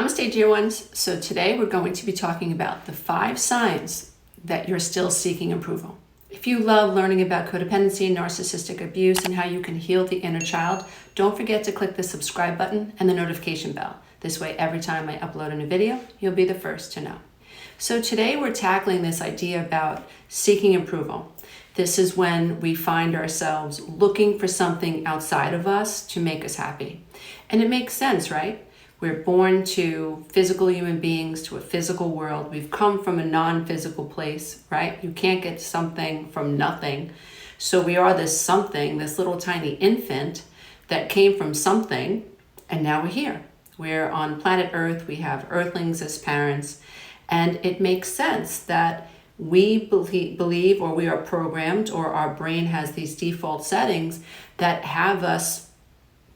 Namaste, dear ones. So today we're going to be talking about the 5 signs that you're still seeking approval. If you love learning about codependency, narcissistic abuse, and how you can heal the inner child, don't forget to click the subscribe button and the notification bell. This way, every time I upload a new video, you'll be the first to know. So today we're tackling this idea about seeking approval. This is when we find ourselves looking for something outside of us to make us happy. And it makes sense, right? We're born to physical human beings, to a physical world. We've come from a non-physical place, right? You can't get something from nothing. So we are this something, this little tiny infant that came from something, and now we're here. We're on planet Earth. We have Earthlings as parents. And it makes sense that we believe, or we are programmed, or our brain has these default settings that have us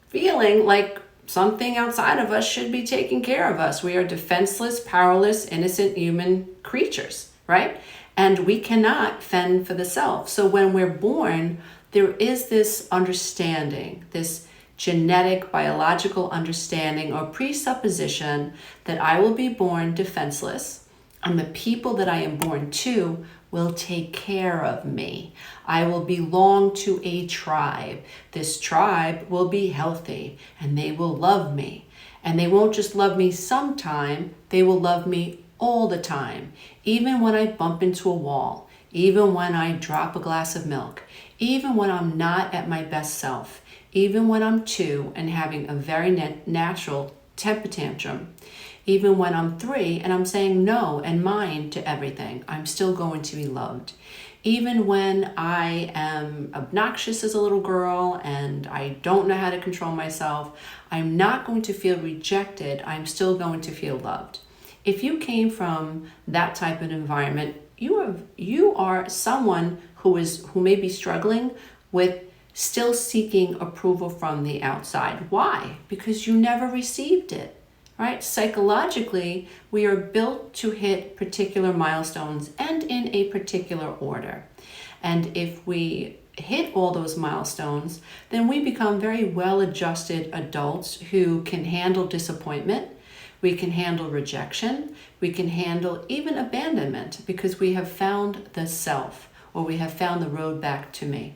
feeling like something outside of us should be taking care of us. We are defenseless, powerless, innocent human creatures, right? And we cannot fend for the self. So when we're born, there is this understanding, this genetic, biological understanding or presupposition that I will be born defenseless, and the people that I am born to will take care of me. I will belong to a tribe. This tribe will be healthy and they will love me. And they won't just love me sometime, they will love me all the time. Even when I bump into a wall, even when I drop a glass of milk, even when I'm not at my best self, even when I'm 2 and having a very natural temper tantrum, even when I'm 3 and I'm saying no and mine to everything, I'm still going to be loved. Even when I am obnoxious as a little girl and I don't know how to control myself, I'm not going to feel rejected. I'm still going to feel loved. If you came from that type of environment, you are someone who may be struggling with still seeking approval from the outside. Why? Because you never received it. Right? Psychologically, we are built to hit particular milestones and in a particular order. And if we hit all those milestones, then we become very well-adjusted adults who can handle disappointment, we can handle rejection, we can handle even abandonment because we have found the self, or we have found the road back to me.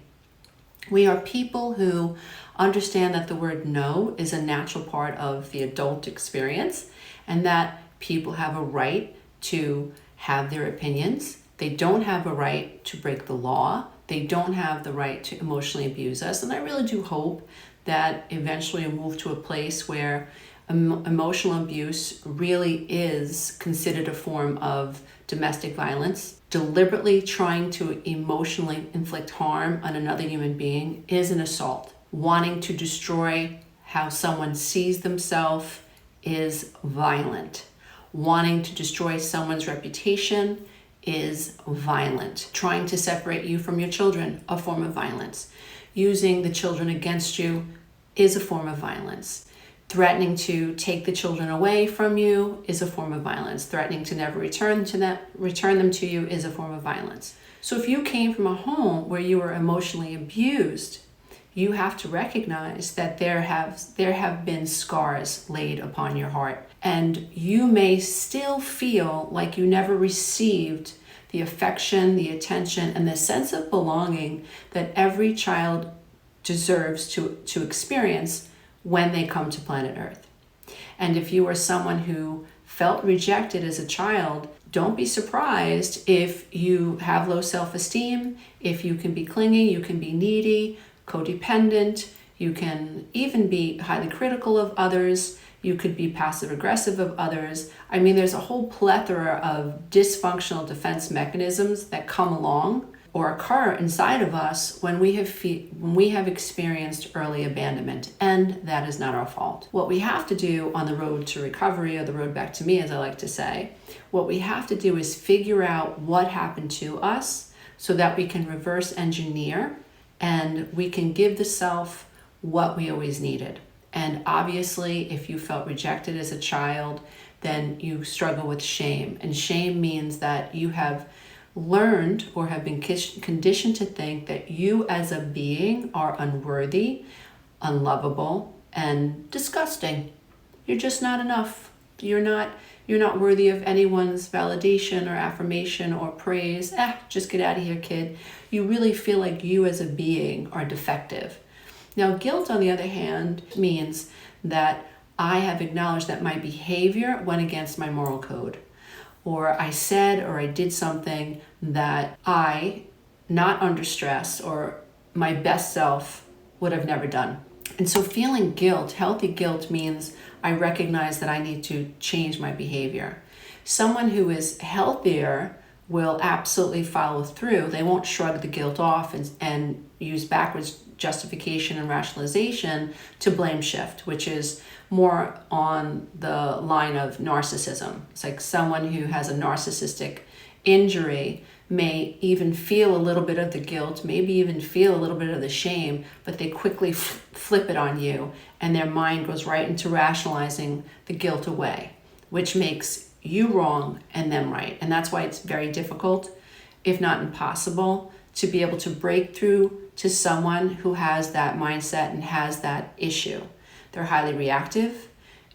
We are people who understand that the word no is a natural part of the adult experience and that people have a right to have their opinions. They don't have a right to break the law. They don't have the right to emotionally abuse us. And I really do hope that eventually we'll move to a place where emotional abuse really is considered a form of domestic violence. Deliberately trying to emotionally inflict harm on another human being is an assault. Wanting to destroy how someone sees themselves is violent. Wanting to destroy someone's reputation is violent. Trying to separate you from your children, a form of violence. Using the children against you is a form of violence. Threatening to take the children away from you is a form of violence. Threatening to never return them to you is a form of violence. So if you came from a home where you were emotionally abused, you have to recognize that there have been scars laid upon your heart. And you may still feel like you never received the affection, the attention, and the sense of belonging that every child deserves to experience when they come to planet Earth. And if you are someone who felt rejected as a child, don't be surprised if you have low self-esteem, if you can be clingy, you can be needy, codependent, you can even be highly critical of others, you could be passive-aggressive of others. I mean, there's a whole plethora of dysfunctional defense mechanisms that come along or occur inside of us when we have experienced early abandonment, and that is not our fault. What we have to do on the road to recovery, or the road back to me, as I like to say, what we have to do is figure out what happened to us so that we can reverse engineer and we can give the self what we always needed. And obviously, if you felt rejected as a child, then you struggle with shame. And shame means that you have learned or have been conditioned to think that you as a being are unworthy, unlovable, and disgusting. You're just not enough. You're not worthy of anyone's validation or affirmation or praise. Just get out of here, kid. You really feel like you as a being are defective. Now, guilt, on the other hand, means that I have acknowledged that my behavior went against my moral code, or I said or I did something that I, not under stress or my best self, would have never done. And so feeling guilt, healthy guilt, means I recognize that I need to change my behavior. Someone who is healthier will absolutely follow through. They won't shrug the guilt off and use backwards justification and rationalization to blame shift, which is more on the line of narcissism. It's like someone who has a narcissistic injury may even feel a little bit of the guilt, maybe even feel a little bit of the shame, but they quickly flip it on you, and their mind goes right into rationalizing the guilt away, which makes you wrong and them right. And that's why it's very difficult, if not impossible, to be able to break through to someone who has that mindset and has that issue. They're highly reactive.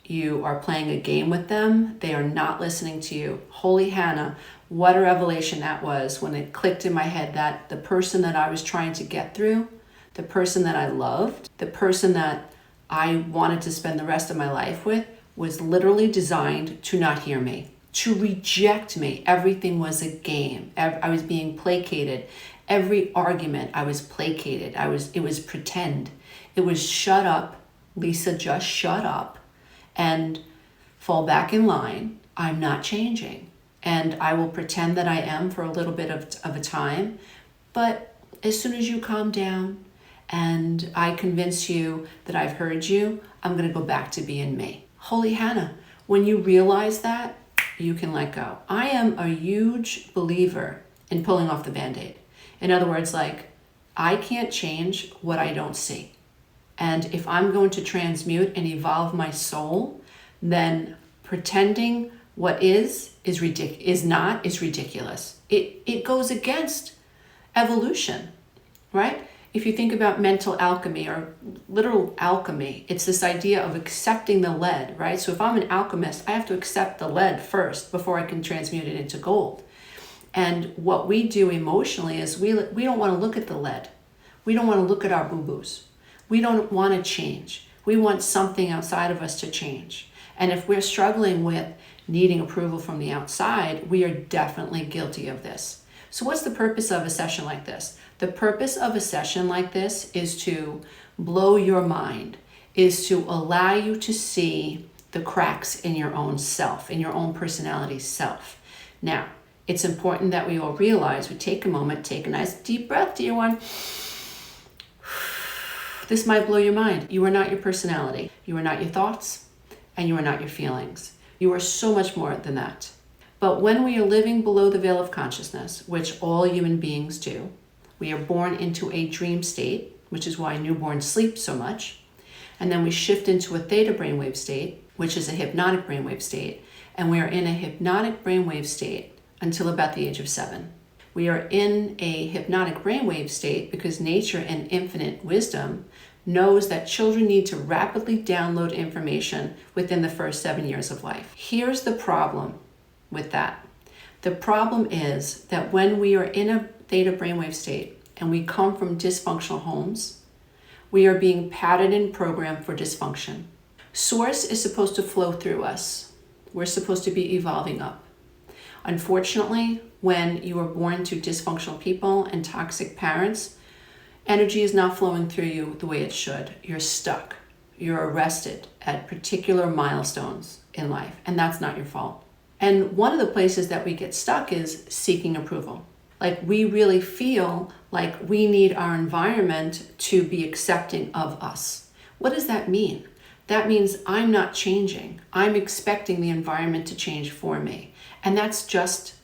You are playing a game with them. They are not listening to you. Holy Hannah, what a revelation that was when it clicked in my head that the person that I was trying to get through, the person that I loved, the person that I wanted to spend the rest of my life with, was literally designed to not hear me, to reject me. Everything was a game. I was being placated. Every argument, I was placated. It was pretend. It was shut up, Lisa, just shut up and fall back in line. I'm not changing. And I will pretend that I am for a little bit of a time. But as soon as you calm down and I convince you that I've heard you, I'm going to go back to being me. Holy Hannah, when you realize that, you can let go. I am a huge believer in pulling off the Band-Aid. In other words, like, I can't change what I don't see. And if I'm going to transmute and evolve my soul, then pretending what is ridiculous. It goes against evolution, right? If you think about mental alchemy or literal alchemy, it's this idea of accepting the lead, right? So if I'm an alchemist, I have to accept the lead first before I can transmute it into gold. And what we do emotionally is we don't want to look at the lead. We don't want to look at our boo-boos. We don't want to change. We want something outside of us to change. And if we're struggling with needing approval from the outside, we are definitely guilty of this. So what's the purpose of a session like this? The purpose of a session like this is to blow your mind, is to allow you to see the cracks in your own self, in your own personality self. Now, it's important that we all realize, we take a moment, take a nice deep breath, dear one. This might blow your mind. You are not your personality. You are not your thoughts, and you are not your feelings. You are so much more than that. But when we are living below the veil of consciousness, which all human beings do, we are born into a dream state, which is why newborns sleep so much. And then we shift into a theta brainwave state, which is a hypnotic brainwave state. And we are in a hypnotic brainwave state until about the age of 7. We are in a hypnotic brainwave state because nature and infinite wisdom knows that children need to rapidly download information within the first 7 years of life. Here's the problem with that. The problem is that when we are in a theta brainwave state and we come from dysfunctional homes, we are being patterned and programmed for dysfunction. Source is supposed to flow through us. We're supposed to be evolving up. Unfortunately, when you are born to dysfunctional people and toxic parents, energy is not flowing through you the way it should. You're stuck. You're arrested at particular milestones in life, and that's not your fault. And one of the places that we get stuck is seeking approval. Like, we really feel like we need our environment to be accepting of us. What does that mean? That means I'm not changing. I'm expecting the environment to change for me. And that's just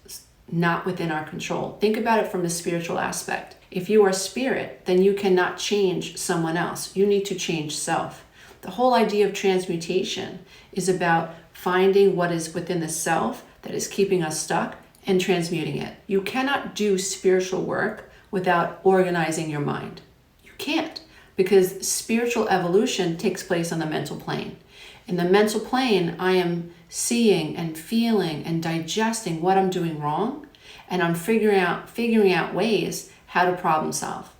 not within our control. Think about it from the spiritual aspect. If you are spirit, then you cannot change someone else. You need to change self. The whole idea of transmutation is about finding what is within the self that is keeping us stuck and transmuting it. You cannot do spiritual work without organizing your mind. You can't, because spiritual evolution takes place on the mental plane. In the mental plane, I am seeing and feeling and digesting what I'm doing wrong, and I'm figuring out ways how to problem solve.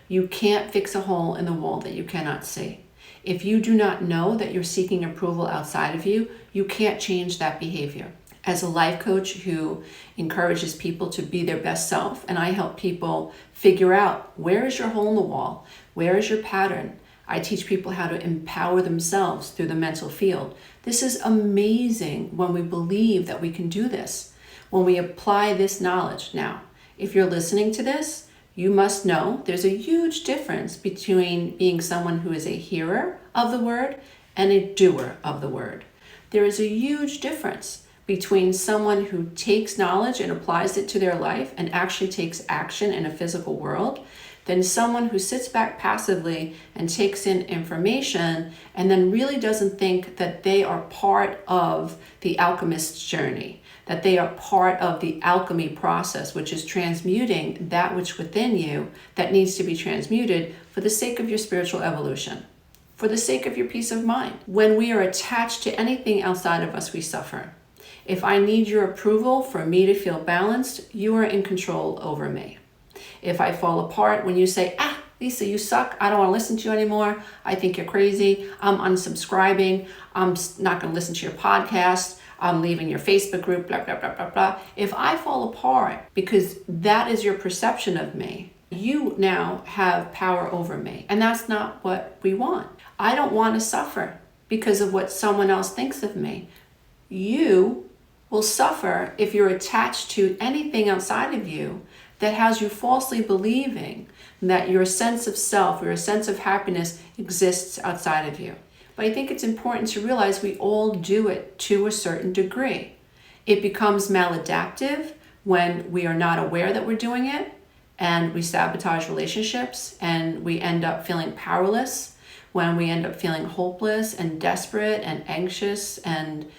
You can't fix a hole in the wall that you cannot see. If you do not know that you're seeking approval outside of you, you can't change that behavior. As a life coach who encourages people to be their best self, and I help people figure out, where is your hole in the wall? Where is your pattern? I teach people how to empower themselves through the mental field. This is amazing when we believe that we can do this, when we apply this knowledge. Now, if you're listening to this, you must know there's a huge difference between being someone who is a hearer of the word and a doer of the word. There is a huge difference between someone who takes knowledge and applies it to their life and actually takes action in a physical world than someone who sits back passively and takes in information and then really doesn't think that they are part of the alchemist's journey, that they are part of the alchemy process, which is transmuting that which within you that needs to be transmuted for the sake of your spiritual evolution, for the sake of your peace of mind. When we are attached to anything outside of us, we suffer. If I need your approval for me to feel balanced, you are in control over me. If I fall apart when you say, Lisa, you suck, I don't want to listen to you anymore, I think you're crazy, I'm unsubscribing, I'm not going to listen to your podcast, I'm leaving your Facebook group, blah, blah, blah, blah, blah. If I fall apart because that is your perception of me, you now have power over me. And that's not what we want. I don't want to suffer because of what someone else thinks of me. You will suffer if you're attached to anything outside of you that has you falsely believing that your sense of self or your sense of happiness exists outside of you. But I think it's important to realize we all do it to a certain degree. It becomes maladaptive when we are not aware that we're doing it, and we sabotage relationships, and we end up feeling powerless, when we end up feeling hopeless and desperate and anxious and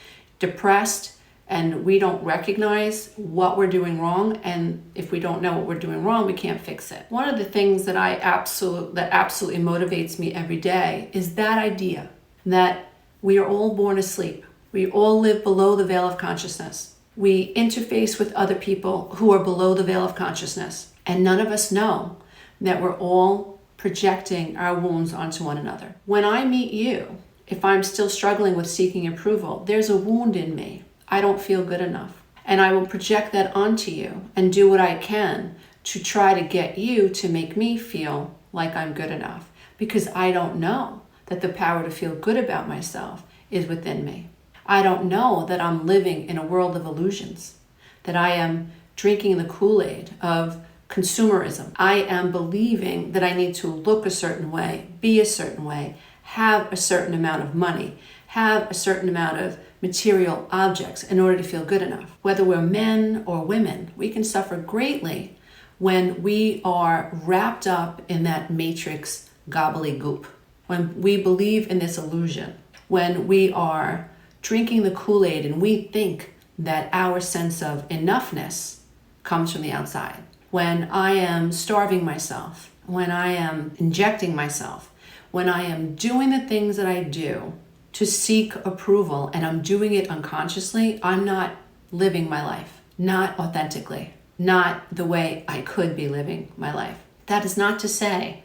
depressed, and we don't recognize what we're doing wrong. And if we don't know what we're doing wrong, we can't fix it. One of the things that absolutely motivates me every day is that idea that we are all born asleep. We all live below the veil of consciousness. We interface with other people who are below the veil of consciousness. And none of us know that we're all projecting our wounds onto one another. When I meet you, if I'm still struggling with seeking approval, there's a wound in me. I don't feel good enough. And I will project that onto you and do what I can to try to get you to make me feel like I'm good enough, because I don't know that the power to feel good about myself is within me. I don't know that I'm living in a world of illusions, that I am drinking the Kool-Aid of consumerism. I am believing that I need to look a certain way, be a certain way, have a certain amount of money, have a certain amount of material objects in order to feel good enough. Whether we're men or women, we can suffer greatly when we are wrapped up in that matrix gobbledygook, when we believe in this illusion, when we are drinking the Kool-Aid and we think that our sense of enoughness comes from the outside. When I am starving myself, when I am injecting myself, when I am doing the things that I do to seek approval and I'm doing it unconsciously, I'm not living my life, not authentically, not the way I could be living my life. That is not to say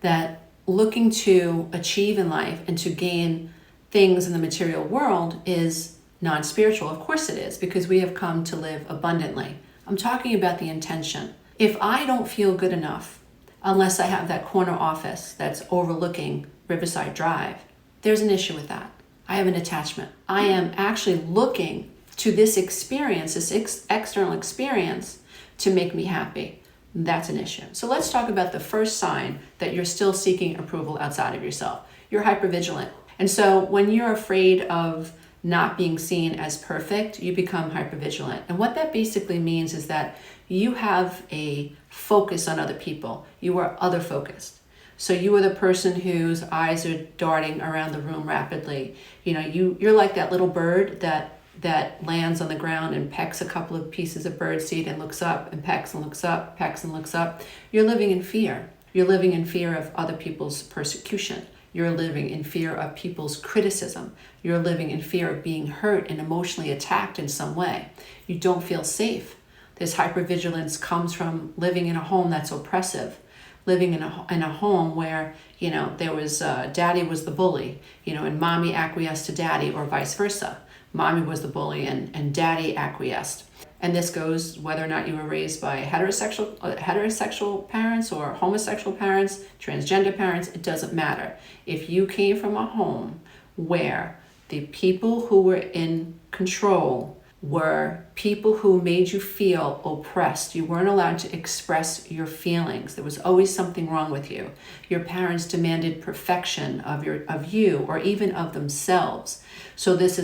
that looking to achieve in life and to gain things in the material world is non-spiritual. Of course it is, because we have come to live abundantly. I'm talking about the intention. If I don't feel good enough, unless I have that corner office that's overlooking Riverside Drive, there's an issue with that. I have an attachment. I am actually looking to this experience, this external experience, to make me happy. That's an issue. So let's talk about the first sign that you're still seeking approval outside of yourself. You're hypervigilant. And so when you're afraid of not being seen as perfect, you become hypervigilant. And what that basically means is that you have a focus on other people. You are other focused. So you are the person whose eyes are darting around the room rapidly. You're like that little bird that lands on the ground and pecks a couple of pieces of birdseed and looks up and pecks and looks up, pecks and looks up. You're living in fear. You're living in fear of other people's persecution. You're living in fear of people's criticism. You're living in fear of being hurt and emotionally attacked in some way. You don't feel safe. This hypervigilance comes from living in a home that's oppressive, living in a home where, there was daddy was the bully, and mommy acquiesced to daddy, or vice versa. Mommy was the bully and daddy acquiesced. And this goes whether or not you were raised by heterosexual parents or homosexual parents, transgender parents, it doesn't matter. If you came from a home where the people who were in control were people who made you feel oppressed, you weren't allowed to express your feelings, there was always something wrong with you. Your parents demanded perfection of you or even of themselves. So there's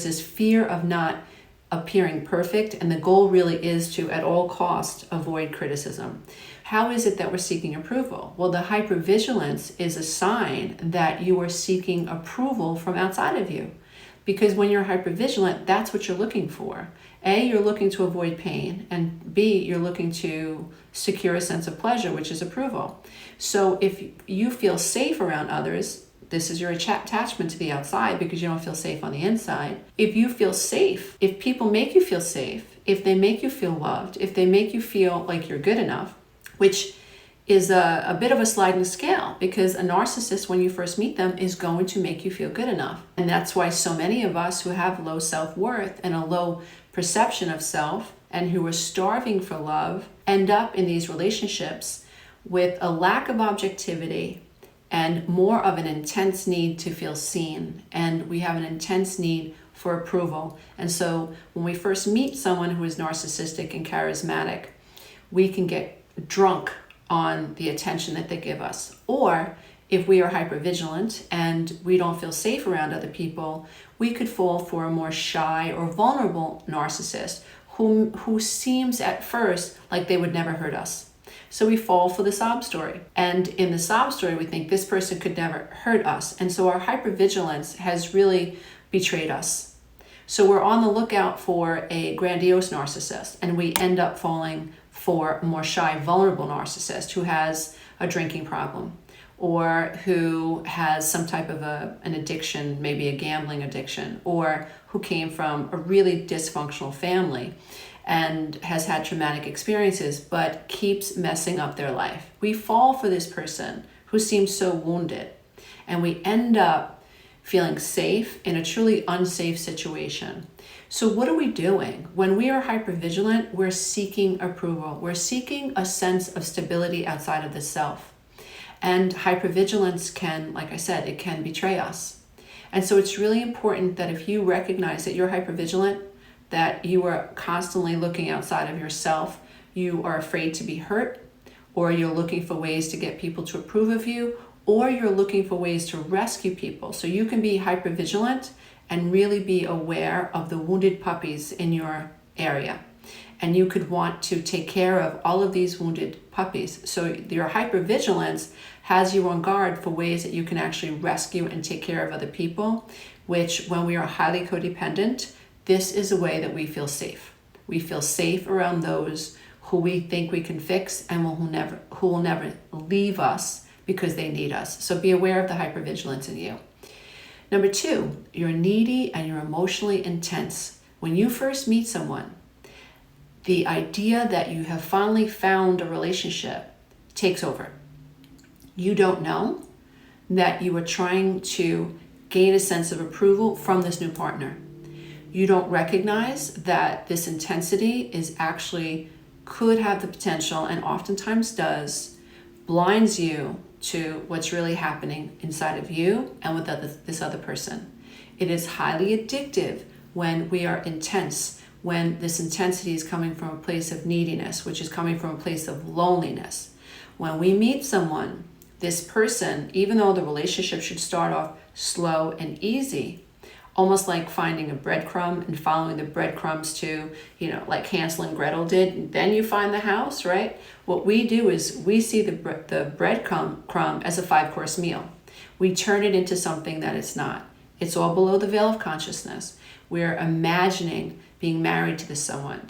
this fear of not appearing perfect, and the goal really is to, at all costs, avoid criticism. How is it that we're seeking approval? Well, the hypervigilance is a sign that you are seeking approval from outside of you. Because when you're hypervigilant, that's what you're looking for. A, you're looking to avoid pain, and B, you're looking to secure a sense of pleasure, which is approval. So if you feel safe around others, this is your attachment to the outside because you don't feel safe on the inside. If you feel safe, if people make you feel safe, if they make you feel loved, if they make you feel like you're good enough, which is a bit of a sliding scale, because a narcissist, when you first meet them, is going to make you feel good enough. And that's why so many of us who have low self-worth and a low perception of self and who are starving for love end up in these relationships with a lack of objectivity and more of an intense need to feel seen. And we have an intense need for approval. And so when we first meet someone who is narcissistic and charismatic, we can get drunk on the attention that they give us. Or if we are hypervigilant and we don't feel safe around other people, we could fall for a more shy or vulnerable narcissist who seems at first like they would never hurt us. So we fall for the sob story. And in the sob story, we think this person could never hurt us. And so our hypervigilance has really betrayed us. So we're on the lookout for a grandiose narcissist, and we end up falling for a more shy, vulnerable narcissist who has a drinking problem or who has some type of an addiction, maybe a gambling addiction, or who came from a really dysfunctional family and has had traumatic experiences but keeps messing up their life. We fall for this person who seems so wounded, and we end up feeling safe in a truly unsafe situation. So what are we doing? When we are hypervigilant, we're seeking approval. We're seeking a sense of stability outside of the self. And hypervigilance can, like I said, it can betray us. And so it's really important that if you recognize that you're hypervigilant, that you are constantly looking outside of yourself, you are afraid to be hurt, or you're looking for ways to get people to approve of you, or you're looking for ways to rescue people. So you can be hypervigilant and really be aware of the wounded puppies in your area. And you could want to take care of all of these wounded puppies. So your hypervigilance has you on guard for ways that you can actually rescue and take care of other people, which when we are highly codependent, this is a way that we feel safe. We feel safe around those who we think we can fix and who will never leave us because they need us. So be aware of the hypervigilance in you. Number 2, you're needy and you're emotionally intense. When you first meet someone, the idea that you have finally found a relationship takes over. You don't know that you are trying to gain a sense of approval from this new partner. You don't recognize that this intensity is actually could have the potential, and oftentimes does, blinds you to what's really happening inside of you and with this other person. It is highly addictive when we are intense, when this intensity is coming from a place of neediness, which is coming from a place of loneliness. When we meet someone, this person, even though the relationship should start off slow and easy, almost like finding a breadcrumb and following the breadcrumbs to, like Hansel and Gretel did, and then you find the house, right? What we do is we see the breadcrumb as a 5-course meal. We turn it into something that it's not. It's all below the veil of consciousness. We're imagining being married to this someone.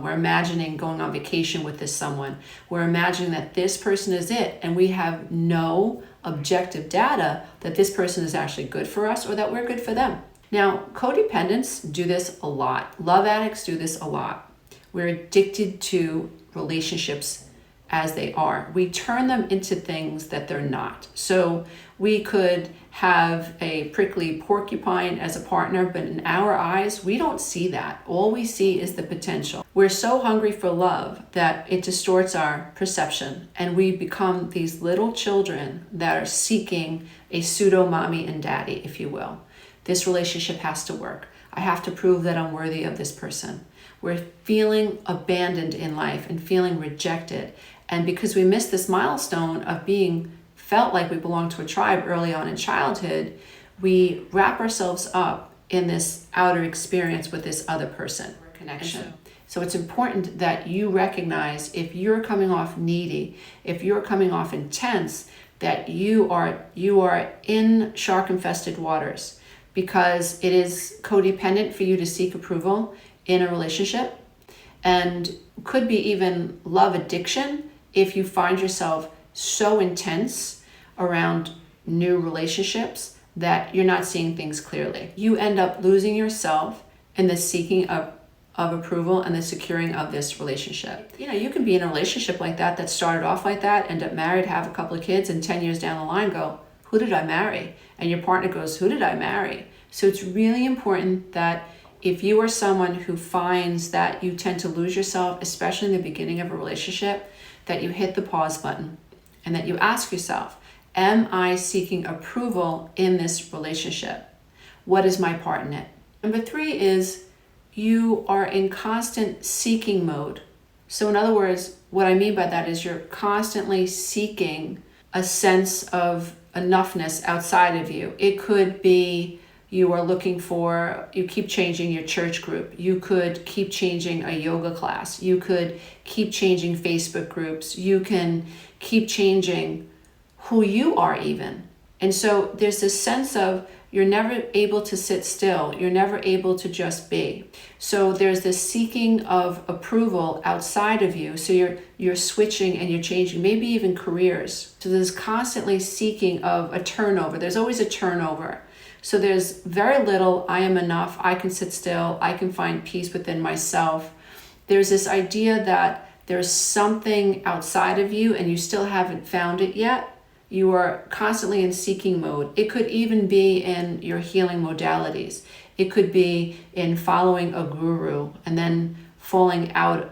We're imagining going on vacation with this someone. We're imagining that this person is it, and we have no objective data that this person is actually good for us or that we're good for them. Now, codependents do this a lot. Love addicts do this a lot. We're addicted to relationships as they are. We turn them into things that they're not. So we could have a prickly porcupine as a partner, but in our eyes, we don't see that. All we see is the potential. We're so hungry for love that it distorts our perception, and we become these little children that are seeking a pseudo mommy and daddy, if you will. This relationship has to work. I have to prove that I'm worthy of this person. We're feeling abandoned in life and feeling rejected. And because we missed this milestone of being felt like we belong to a tribe early on in childhood, we wrap ourselves up in this outer experience with this other person connection. So it's important that you recognize if you're coming off needy, if you're coming off intense, that you are in shark-infested waters, because it is codependent for you to seek approval in a relationship, and could be even love addiction if you find yourself so intense around new relationships that you're not seeing things clearly. You end up losing yourself in the seeking of approval and the securing of this relationship. You know, you can be in a relationship like that started off like that, end up married, have a couple of kids, and 10 years down the line go, who did I marry? And your partner goes, who did I marry? So it's really important that if you are someone who finds that you tend to lose yourself, especially in the beginning of a relationship, that you hit the pause button and that you ask yourself, am I seeking approval in this relationship? What is my part in it? Number 3 is you are in constant seeking mode. So in other words, what I mean by that is you're constantly seeking a sense of enoughness outside of you. It could be you are looking for, you keep changing your church group. You could keep changing a yoga class. You could keep changing Facebook groups. You can keep changing who you are even. And so there's this sense of you're never able to sit still. You're never able to just be. So there's this seeking of approval outside of you. So you're switching and you're changing, maybe even careers. So there's constantly seeking of a turnover. There's always a turnover. So there's very little, I am enough, I can sit still, I can find peace within myself. There's this idea that there's something outside of you and you still haven't found it yet. You are constantly in seeking mode. It could even be in your healing modalities. It could be in following a guru and then falling out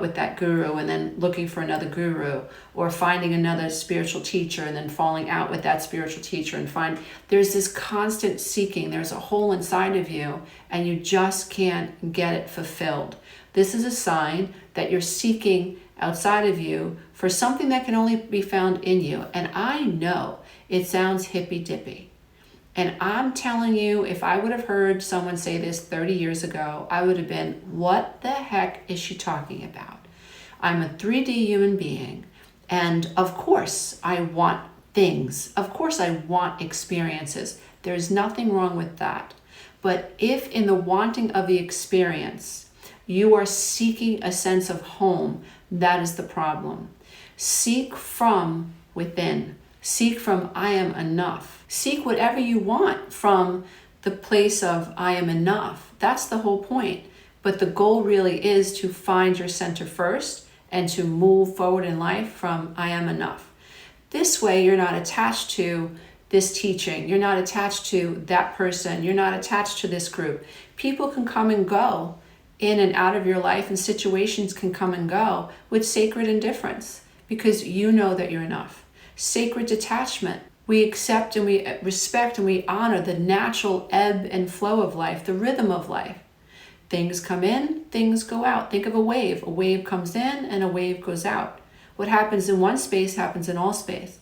with that guru and then looking for another guru, or finding another spiritual teacher and then falling out with that spiritual teacher and there's this constant seeking. There's a hole inside of you and you just can't get it fulfilled. This is a sign that you're seeking outside of you for something that can only be found in you. And I know it sounds hippy-dippy. And I'm telling you, if I would have heard someone say this 30 years ago, I would have been, what the heck is she talking about? I'm a 3D human being. And of course I want things. Of course I want experiences. There's nothing wrong with that. But if in the wanting of the experience, you are seeking a sense of home, that is the problem. Seek from within. Seek from I am enough. Seek whatever you want from the place of I am enough. That's the whole point. But the goal really is to find your center first and to move forward in life from I am enough. This way you're not attached to this teaching. You're not attached to that person. You're not attached to this group. People can come and go in and out of your life, and situations can come and go with sacred indifference because you know that you're enough. Sacred detachment. We accept and we respect and we honor the natural ebb and flow of life, the rhythm of life. Things come in, things go out. Think of a wave. A wave comes in and a wave goes out. What happens in one space happens in all space.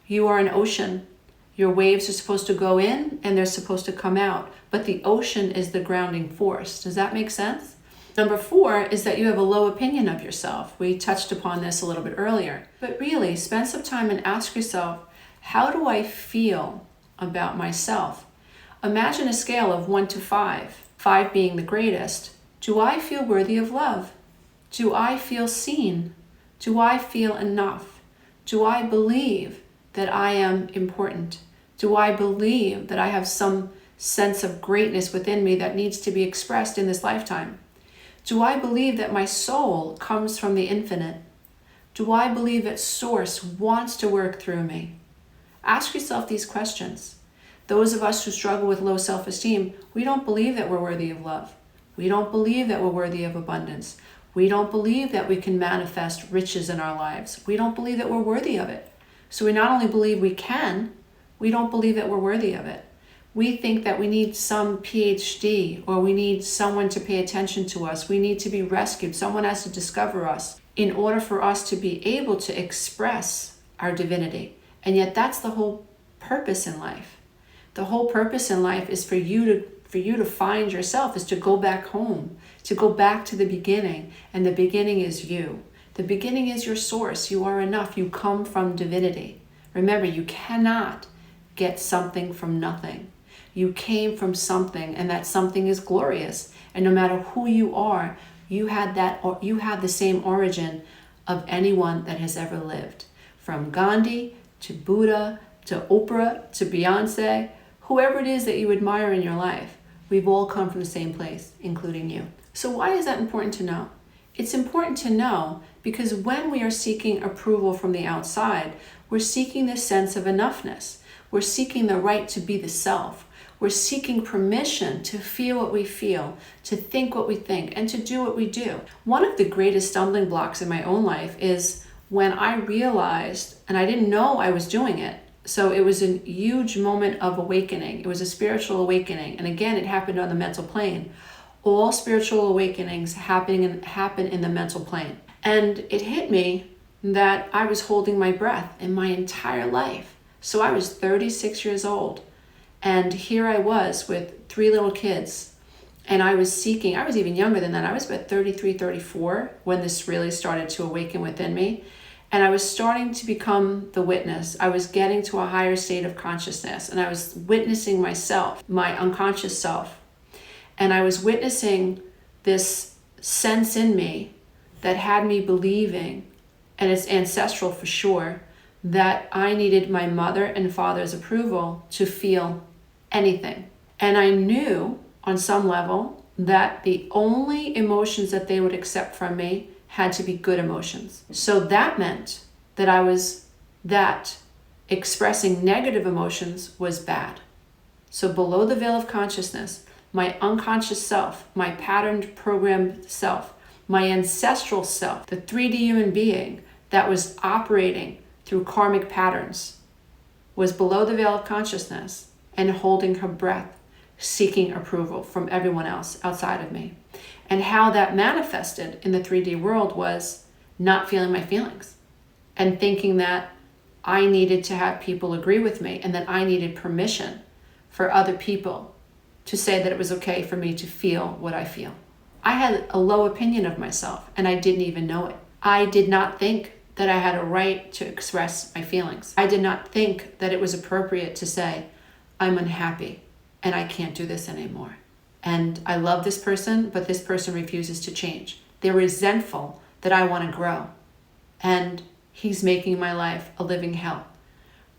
You are an ocean. Your waves are supposed to go in and they're supposed to come out, but the ocean is the grounding force. Does that make sense? Number 4 is that you have a low opinion of yourself. We touched upon this a little bit earlier, but really spend some time and ask yourself, how do I feel about myself? Imagine a scale of 1 to 5, 5 being the greatest. Do I feel worthy of love? Do I feel seen? Do I feel enough? Do I believe that I am important? Do I believe that I have some sense of greatness within me that needs to be expressed in this lifetime? Do I believe that my soul comes from the infinite? Do I believe that Source wants to work through me? Ask yourself these questions. Those of us who struggle with low self-esteem, we don't believe that we're worthy of love. We don't believe that we're worthy of abundance. We don't believe that we can manifest riches in our lives. We don't believe that we're worthy of it. So we not only believe we can, we don't believe that we're worthy of it. We think that we need some PhD, or we need someone to pay attention to us. We need to be rescued. Someone has to discover us in order for us to be able to express our divinity. And yet that's the whole purpose in life. The whole purpose in life is for you to find yourself, is to go back home, to go back to the beginning. And the beginning is you. The beginning is your source. You are enough. You come from divinity. Remember, you cannot get something from nothing. You came from something, and that something is glorious. And no matter who you are, you had the same origin of anyone that has ever lived. From Gandhi to Buddha to Oprah to Beyonce, whoever it is that you admire in your life, we've all come from the same place, including you. So why is that important to know? It's important to know because when we are seeking approval from the outside, we're seeking this sense of enoughness. We're seeking the right to be the self. We're seeking permission to feel what we feel, to think what we think, and to do what we do. One of the greatest stumbling blocks in my own life is when I realized, and I didn't know I was doing it, so it was a huge moment of awakening. It was a spiritual awakening. And again, it happened on the mental plane. All spiritual awakenings happen in the mental plane. And it hit me that I was holding my breath in my entire life. So I was 36 years old. And here I was with 3 little kids. And I was even younger than that. I was about 33, 34 when this really started to awaken within me. And I was starting to become the witness. I was getting to a higher state of consciousness. And I was witnessing myself, my unconscious self. And I was witnessing this sense in me that had me believing, and it's ancestral for sure, that I needed my mother and father's approval to feel anything. And I knew on some level that the only emotions that they would accept from me had to be good emotions. So that meant that expressing negative emotions was bad. So below the veil of consciousness, my unconscious self, my patterned programmed self, my ancestral self, the 3D human being that was operating through karmic patterns, was below the veil of consciousness and holding her breath, seeking approval from everyone else outside of me. And how that manifested in the 3D world was not feeling my feelings and thinking that I needed to have people agree with me and that I needed permission for other people to say that it was okay for me to feel what I feel. I had a low opinion of myself and I didn't even know it. I did not think that I had a right to express my feelings. I did not think that it was appropriate to say, I'm unhappy and I can't do this anymore. And I love this person, but this person refuses to change. They're resentful that I want to grow. And he's making my life a living hell.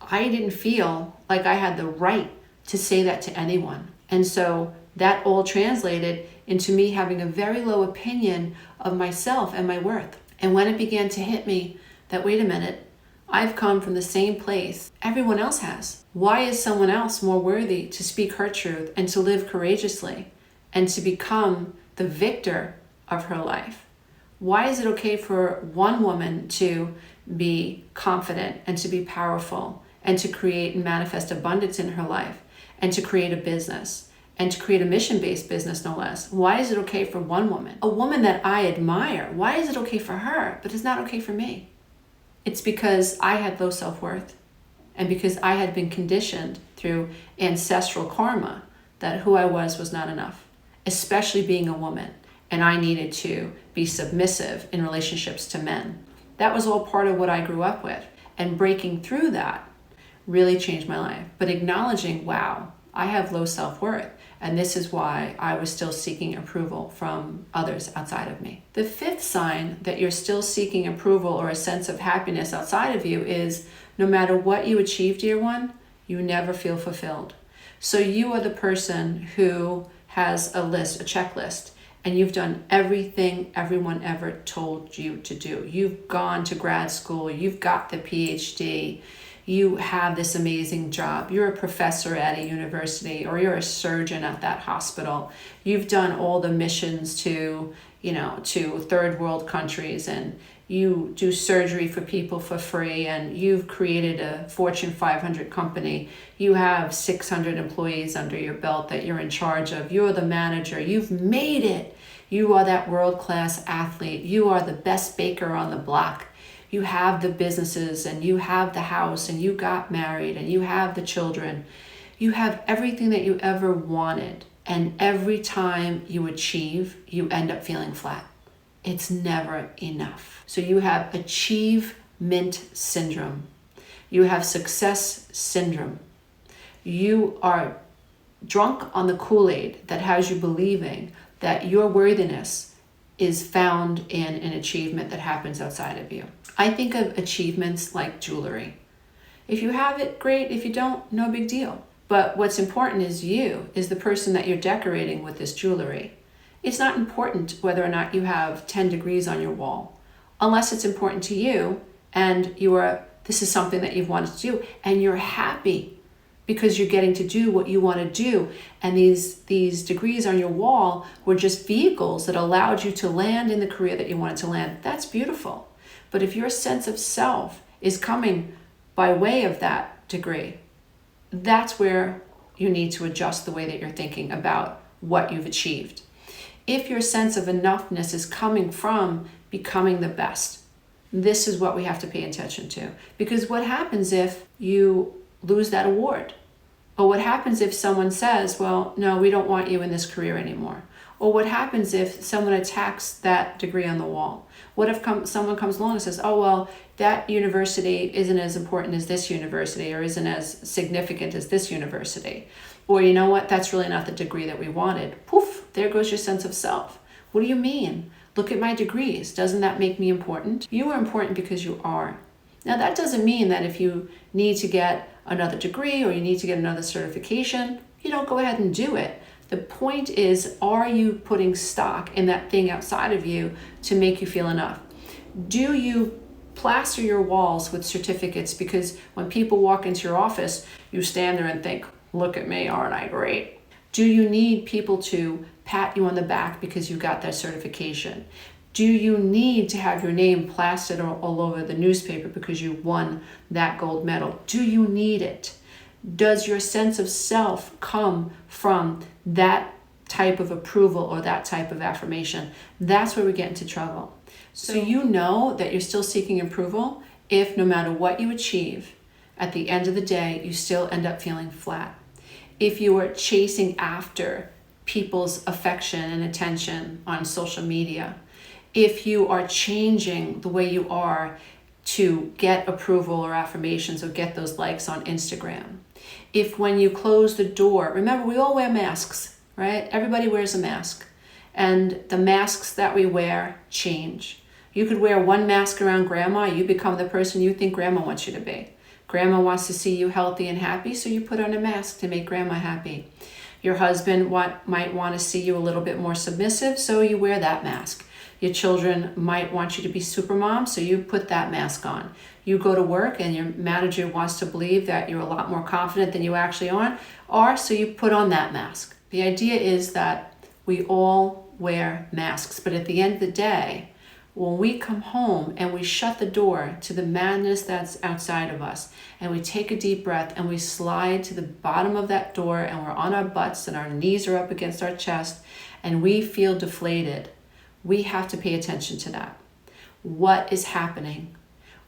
I didn't feel like I had the right to say that to anyone. And so that all translated into me having a very low opinion of myself and my worth. And when it began to hit me that, wait a minute, I've come from the same place everyone else has. Why is someone else more worthy to speak her truth and to live courageously and to become the victor of her life? Why is it okay for one woman to be confident and to be powerful and to create and manifest abundance in her life and to create a business and to create a mission-based business, no less? Why is it okay for one woman, a woman that I admire? Why is it okay for her, but it's not okay for me? It's because I had low self-worth and because I had been conditioned through ancestral karma that who I was not enough, especially being a woman. And I needed to be submissive in relationships to men. That was all part of what I grew up with. And breaking through that really changed my life. But acknowledging, wow, I have low self-worth. And this is why I was still seeking approval from others outside of me. The 5th sign that you're still seeking approval or a sense of happiness outside of you is No matter what you achieve, dear one, you never feel fulfilled. So you are the person who has a list, a checklist, and you've done everything everyone ever told you to do. You've gone to grad school, you've got the PhD, you have this amazing job, you're a professor at a university, or you're a surgeon at that hospital. You've done all the missions to third world countries, and you do surgery for people for free, and you've created a Fortune 500 company. You have 600 employees under your belt that you're in charge of. You're the manager. You've made it. You are that world-class athlete. You are the best baker on the block. You have the businesses, and you have the house, and you got married, and you have the children. You have everything that you ever wanted. And every time you achieve, you end up feeling flat. It's never enough. So you have achievement syndrome. You have success syndrome. You are drunk on the Kool-Aid that has you believing that your worthiness is found in an achievement that happens outside of you. I think of achievements like jewelry. If you have it, great. If you don't, no big deal. But what's important is you, is the person that you're decorating with this jewelry. It's not important whether or not you have 10 degrees on your wall, unless it's important to you and this is something that you've wanted to do, and you're happy because you're getting to do what you want to do. And these degrees on your wall were just vehicles that allowed you to land in the career that you wanted to land. That's beautiful. But if your sense of self is coming by way of that degree, that's where you need to adjust the way that you're thinking about what you've achieved. If your sense of enoughness is coming from becoming the best, this is what we have to pay attention to. Because what happens if you lose that award? Or what happens if someone says, well, no, we don't want you in this career anymore? Or what happens if someone attacks that degree on the wall? What if someone comes along and says, oh, well, that university isn't as important as this university, or isn't as significant as this university? Or you know what, that's really not the degree that we wanted. Poof, there goes your sense of self. What do you mean? Look at my degrees. Doesn't that make me important? You are important because you are. Now, that doesn't mean that if you need to get another degree or you need to get another certification, you don't go ahead and do it. The point is, are you putting stock in that thing outside of you to make you feel enough? Do you plaster your walls with certificates because when people walk into your office, you stand there and think, look at me, aren't I great? Do you need people to pat you on the back because you got that certification? Do you need to have your name plastered all over the newspaper because you won that gold medal? Do you need it? Does your sense of self come from that type of approval or that type of affirmation? That's where we get into trouble. So you know that you're still seeking approval if no matter what you achieve, at the end of the day, you still end up feeling flat. If you are chasing after people's affection and attention on social media, if you are changing the way you are to get approval or affirmations or get those likes on Instagram, if when you close the door, remember we all wear masks, right? Everybody wears a mask, and the masks that we wear change. You could wear one mask around grandma, you become the person you think grandma wants you to be. Grandma wants to see you healthy and happy, so you put on a mask to make grandma happy. Your husband might want to see you a little bit more submissive, so you wear that mask. Your children might want you to be super mom, so you put that mask on. You go to work and your manager wants to believe that you're a lot more confident than you actually are, so you put on that mask. The idea is that we all wear masks, but at the end of the day, when we come home and we shut the door to the madness that's outside of us, and we take a deep breath and we slide to the bottom of that door, and we're on our butts and our knees are up against our chest and we feel deflated, we have to pay attention to that. What is happening?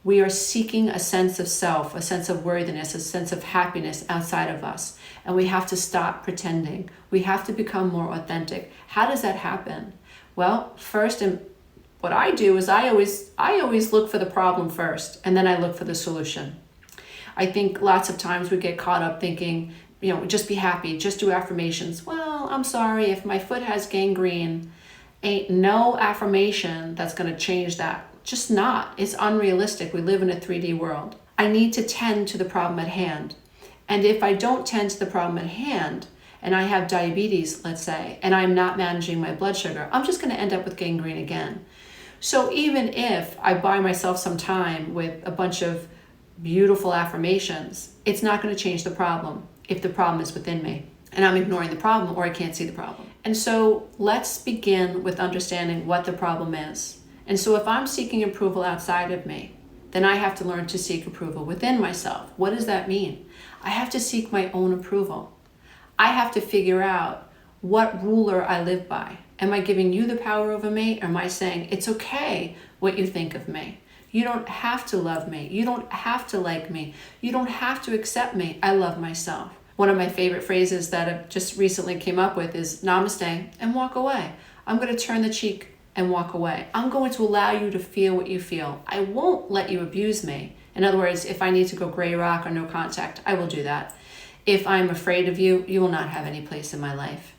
We are seeking a sense of self, a sense of worthiness, a sense of happiness outside of us. And we have to stop pretending. We have to become more authentic. How does that happen? Well, first, and what I do is I always look for the problem first, and then I look for the solution. I think lots of times we get caught up thinking, just be happy, just do affirmations. Well, I'm sorry, if my foot has gangrene, ain't no affirmation that's going to change that. Just not. It's unrealistic. We live in a 3D world. I need to tend to the problem at hand. And if I don't tend to the problem at hand, and I have diabetes, let's say, and I'm not managing my blood sugar, I'm just going to end up with gangrene again. So even if I buy myself some time with a bunch of beautiful affirmations, it's not going to change the problem if the problem is within me and I'm ignoring the problem or I can't see the problem. And so let's begin with understanding what the problem is. And so if I'm seeking approval outside of me, then I have to learn to seek approval within myself. What does that mean? I have to seek my own approval. I have to figure out what ruler I live by. Am I giving you the power over me? Or am I saying, it's okay what you think of me? You don't have to love me. You don't have to like me. You don't have to accept me. I love myself. One of my favorite phrases that I just recently came up with is namaste and walk away. I'm going to turn the cheek and walk away. I'm going to allow you to feel what you feel. I won't let you abuse me. In other words, if I need to go gray rock or no contact, I will do that. If I'm afraid of you, you will not have any place in my life.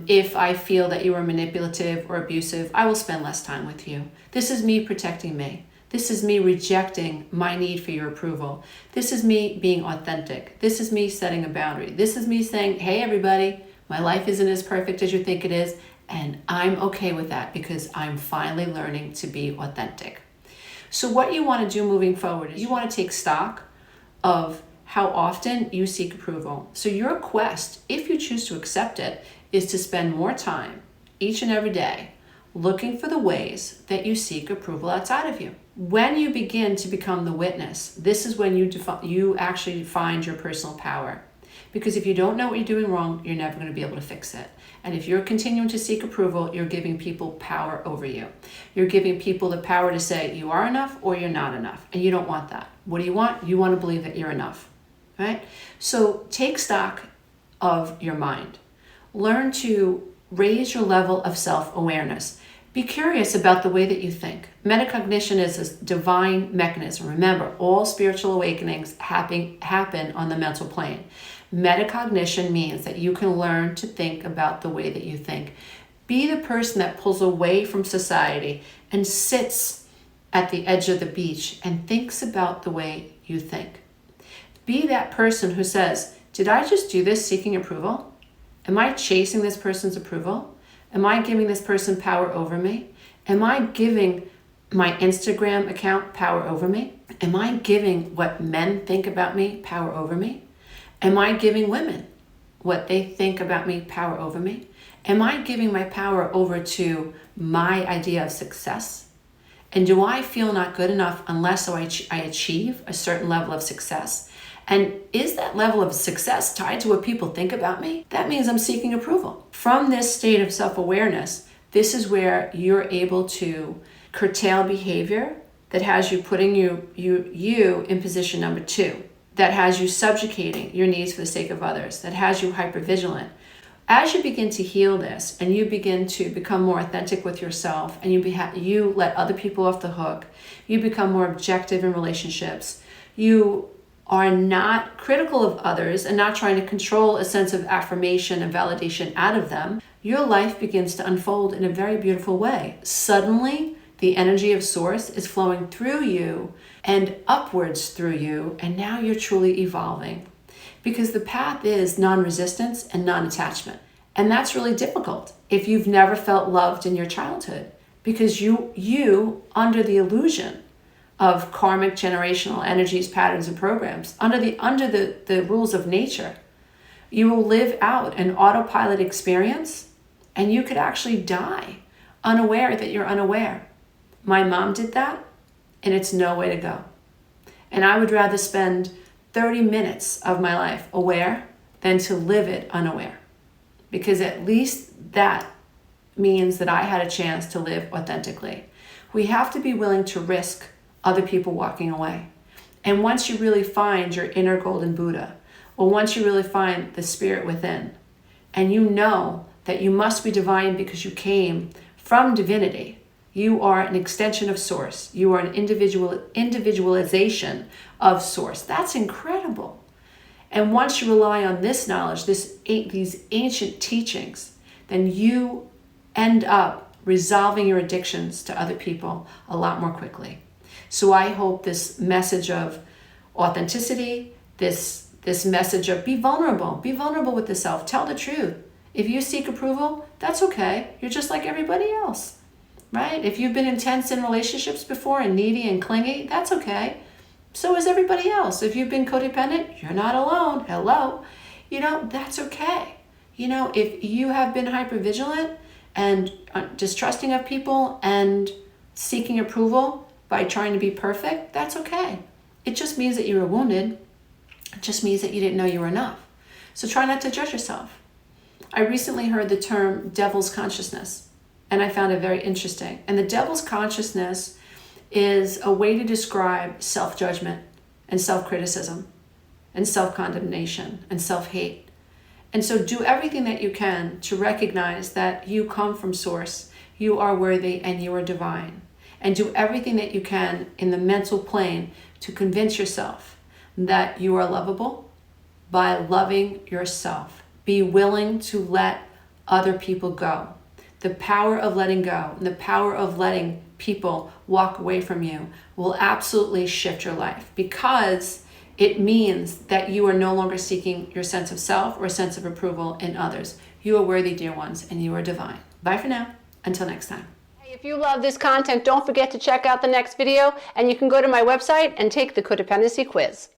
If I feel that you are manipulative or abusive, I will spend less time with you. This is me protecting me. This is me rejecting my need for your approval. This is me being authentic. This is me setting a boundary. This is me saying, hey, everybody, my life isn't as perfect as you think it is, and I'm okay with that because I'm finally learning to be authentic. So what you want to do moving forward is you want to take stock of how often you seek approval. So your quest, if you choose to accept it, is to spend more time each and every day looking for the ways that you seek approval outside of you. When you begin to become the witness, this is when you actually find your personal power. Because if you don't know what you're doing wrong, you're never going to be able to fix it. And if you're continuing to seek approval, you're giving people power over you. You're giving people the power to say you are enough or you're not enough. And you don't want that. What do you want? You want to believe that you're enough, right? So take stock of your mind. Learn to raise your level of self-awareness. Be curious about the way that you think. Metacognition is a divine mechanism. Remember, all spiritual awakenings happen on the mental plane. Metacognition means that you can learn to think about the way that you think. Be the person that pulls away from society and sits at the edge of the beach and thinks about the way you think. Be that person who says, did I just do this seeking approval? Am I chasing this person's approval? Am I giving this person power over me? Am I giving my Instagram account power over me? Am I giving what men think about me power over me? Am I giving women what they think about me power over me? Am I giving my power over to my idea of success? And do I feel not good enough unless I achieve a certain level of success? And is that level of success tied to what people think about me? That means I'm seeking approval. From this state of self-awareness, this is where you're able to curtail behavior that has you putting you in position number 2, that has you subjugating your needs for the sake of others, that has you hypervigilant. As you begin to heal this and you begin to become more authentic with yourself and you let other people off the hook, you become more objective in relationships, you are not critical of others and not trying to control a sense of affirmation and validation out of them, your life begins to unfold in a very beautiful way. Suddenly, the energy of source is flowing through you and upwards through you, and now you're truly evolving. Because the path is non-resistance and non-attachment. And that's really difficult if you've never felt loved in your childhood, because you under the illusion of karmic generational energies, patterns, and programs, under the rules of nature, you will live out an autopilot experience and you could actually die unaware that you're unaware. My mom did that, and it's no way to go. And I would rather spend 30 minutes of my life aware than to live it unaware, because at least that means that I had a chance to live authentically. We have to be willing to risk other people walking away. And once you really find your inner golden Buddha, or once you really find the spirit within, and you know that you must be divine because you came from divinity, you are an extension of source. You are an individualization of source. That's incredible. And once you rely on this knowledge, these ancient teachings, then you end up resolving your addictions to other people a lot more quickly. So I hope this message of authenticity, this message of be vulnerable with the self, tell the truth. If you seek approval, that's okay. You're just like everybody else, right? If you've been intense in relationships before and needy and clingy, that's okay. So is everybody else. If you've been codependent, you're not alone. Hello. That's okay. If you have been hypervigilant and distrusting of people and seeking approval by trying to be perfect, that's okay. It just means that you were wounded. It just means that you didn't know you were enough. So try not to judge yourself. I recently heard the term devil's consciousness, and I found it very interesting. And the devil's consciousness is a way to describe self-judgment and self-criticism and self-condemnation and self-hate. And so do everything that you can to recognize that you come from source, you are worthy, and you are divine. And do everything that you can in the mental plane to convince yourself that you are lovable by loving yourself. Be willing to let other people go. The power of letting go and the power of letting people walk away from you will absolutely shift your life, because it means that you are no longer seeking your sense of self or a sense of approval in others. You are worthy, dear ones, and you are divine. Bye for now. Until next time. If you love this content, don't forget to check out the next video, and you can go to my website and take the codependency quiz.